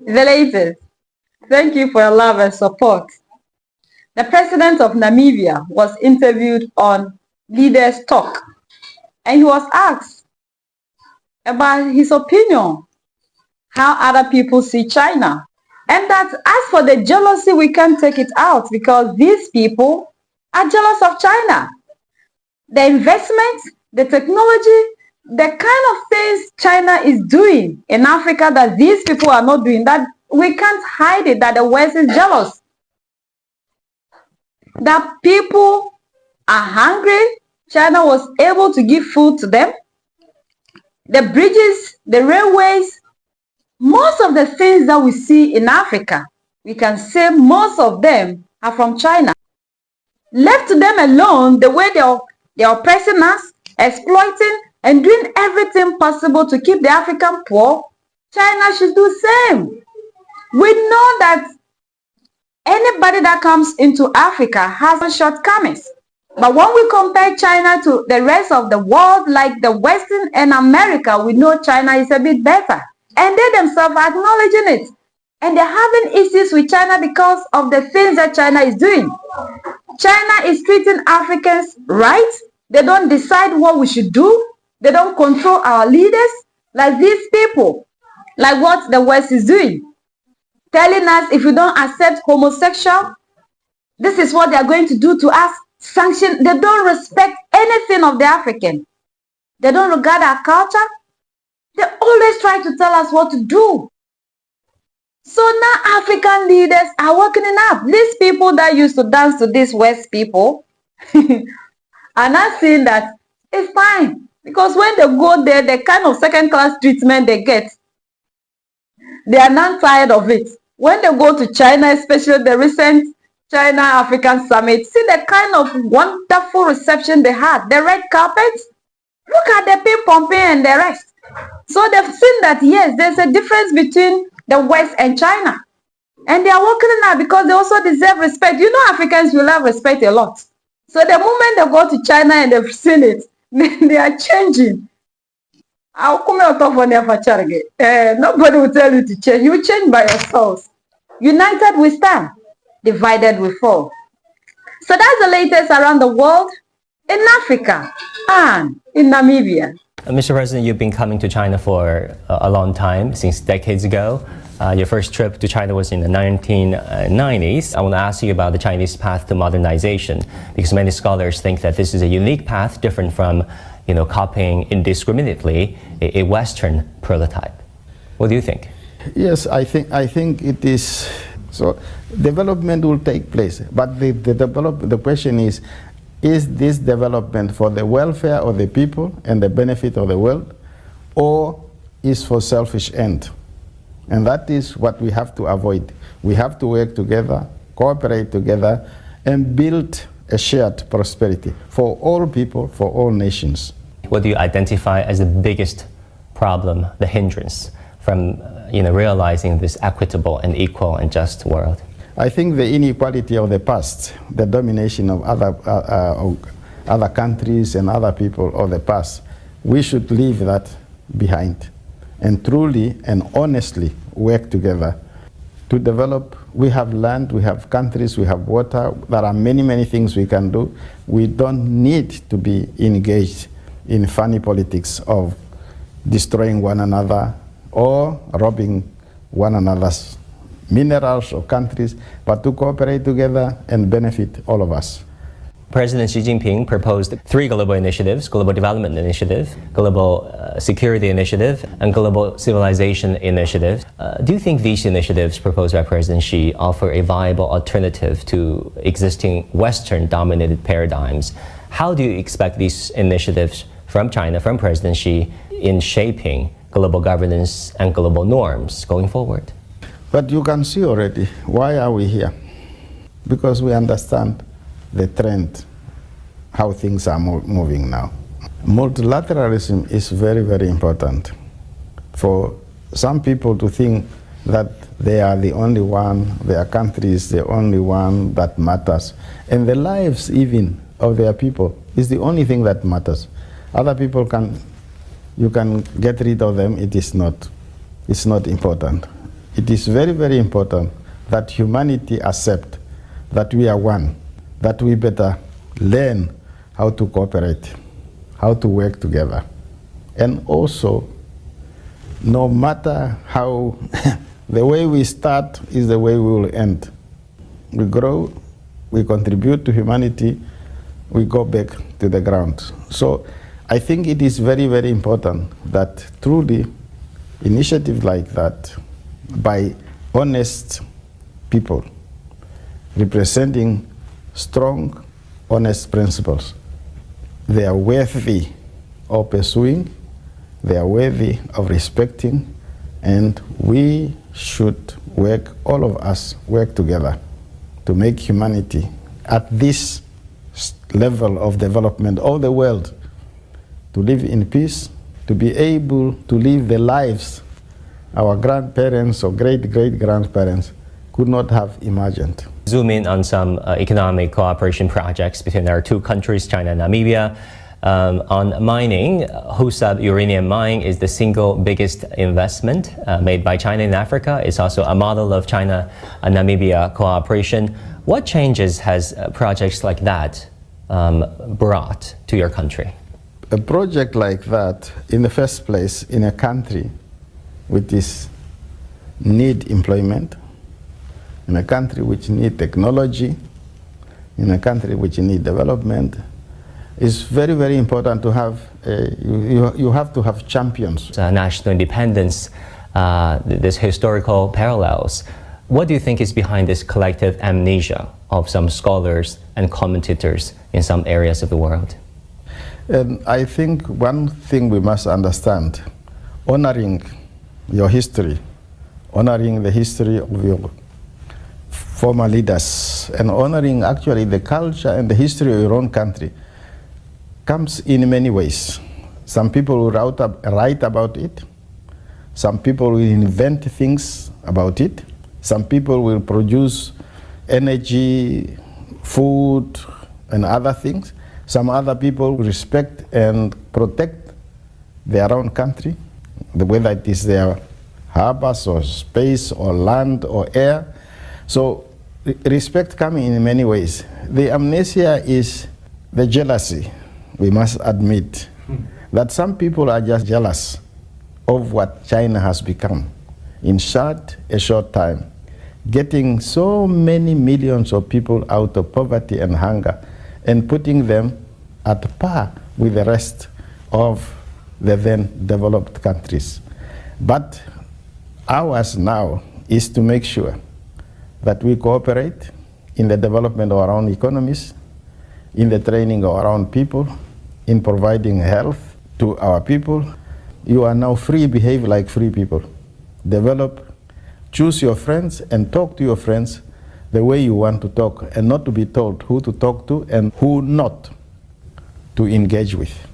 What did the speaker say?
The latest. Thank you for your love and support. The president of Namibia was interviewed on Leaders Talk, and he was asked about his opinion, how other people see China. And that as for the jealousy, we can't take it out because these people are jealous of China. The investment, the technology, the kind of things China is doing in Africa that these people are not doing, that we can't hide it, that the West is jealous. That people are hungry. China was able to give food to them. The bridges, the railways, most of the things that we see in Africa, we can say most of them are from China. Left to them alone, the way they're oppressing us, exploiting, and doing everything possible to keep the African poor, China should do the same. We know that anybody that comes into Africa has shortcomings. But when we compare China to the rest of the world, like the Western and America, we know China is a bit better. And they themselves are acknowledging it. And they're having issues with China because of the things that China is doing. China is treating Africans right. They don't decide what we should do. They don't control our leaders like these people, like what the West is doing. Telling us if we don't accept homosexual, this is what they are going to do to us. Sanction. They don't respect anything of the African. They don't regard our culture. They always try to tell us what to do. So now African leaders are waking up. These people that used to dance to these West people are not seeing that it's fine. Because when they go there, the kind of second-class treatment they get, they are not tired of it. When they go to China, especially the recent China-African summit, see the kind of wonderful reception they had. The red carpet, look at the ping-pong and the rest. So they've seen that, yes, there's a difference between the West and China. And they are working now because they also deserve respect. You know, Africans will love respect a lot. So the moment they go to China and they've seen it, they are changing. Nobody will tell you to change. You change by yourselves. United we stand, divided we fall. So that's the latest around the world, in Africa and in Namibia. Mr. President, you've been coming to China for a long time, since decades ago. Your first trip to China was in the 1990s. I want to ask you about the Chinese path to modernization, because many scholars think that this is a unique path, different from, copying indiscriminately a Western prototype. What do you think? Yes, I think it is. So development will take place, but the question is this development for the welfare of the people and the benefit of the world, or is for selfish end? And that is what we have to avoid. We have to work together, cooperate together, and build a shared prosperity for all people, for all nations. What do you identify as the biggest problem, the hindrance from realizing this equitable and equal and just world? I think the inequality of the past, the domination of other countries and other people of the past, we should leave that behind and truly and honestly work together to develop. We have land, we have countries, we have water. There are many, many things we can do. We don't need to be engaged in funny politics of destroying one another or robbing one another's minerals or countries, but to cooperate together and benefit all of us. President Xi Jinping proposed 3 global initiatives: Global Development Initiative, Global Security Initiative, and Global Civilization Initiative. Do you think these initiatives proposed by President Xi offer a viable alternative to existing Western-dominated paradigms? How do you expect these initiatives from China, from President Xi, in shaping global governance and global norms going forward? But you can see already, why are we here? Because we understand the trend, how things are moving now. Multilateralism is very, very important. For some people to think that they are the only one, their country is the only one that matters. And the lives even of their people is the only thing that matters. Other people you can get rid of them, it's not important. it is very, very important that humanity accept that we are one, that we better learn how to cooperate, how to work together. And also, no matter how, the way we start is the way we will end. We grow, we contribute to humanity, we go back to the ground. So I think it is very, very important that truly initiatives like that by honest people representing strong, honest principles, they are worthy of pursuing, they are worthy of respecting, and we should work, all of us work together to make humanity at this level of development of the world to live in peace, to be able to live the lives our grandparents or great-great-grandparents could not have imagined. Zoom in on some economic cooperation projects between our two countries, China and Namibia. On mining, Husab uranium mine is the single biggest investment made by China in Africa. It's also a model of China and Namibia cooperation. What changes has projects like that brought to your country? A project like that, in the first place, in a country which is need employment, in a country which need technology, in a country which need development, it's very, very important to have, you have to have champions. National independence, this historical parallels. What do you think is behind this collective amnesia of some scholars and commentators in some areas of the world? And I think one thing we must understand, honoring your history, honoring the history of your former leaders, and honoring actually the culture and the history of your own country comes in many ways. Some people will write about it. Some people will invent things about it. Some people will produce energy, food, and other things. Some other people respect and protect their own country, whether it is their harbors or space or land or air. So respect coming in many ways. The amnesia is the jealousy, we must admit, that some people are just jealous of what China has become in a short time, getting so many millions of people out of poverty and hunger and putting them at par with the rest of the then developed countries. But ours now is to make sure that we cooperate in the development of our own economies, in the training of our own people, in providing health to our people. You are now free, behave like free people. Develop, choose your friends and talk to your friends the way you want to talk, and not to be told who to talk to and who not to engage with.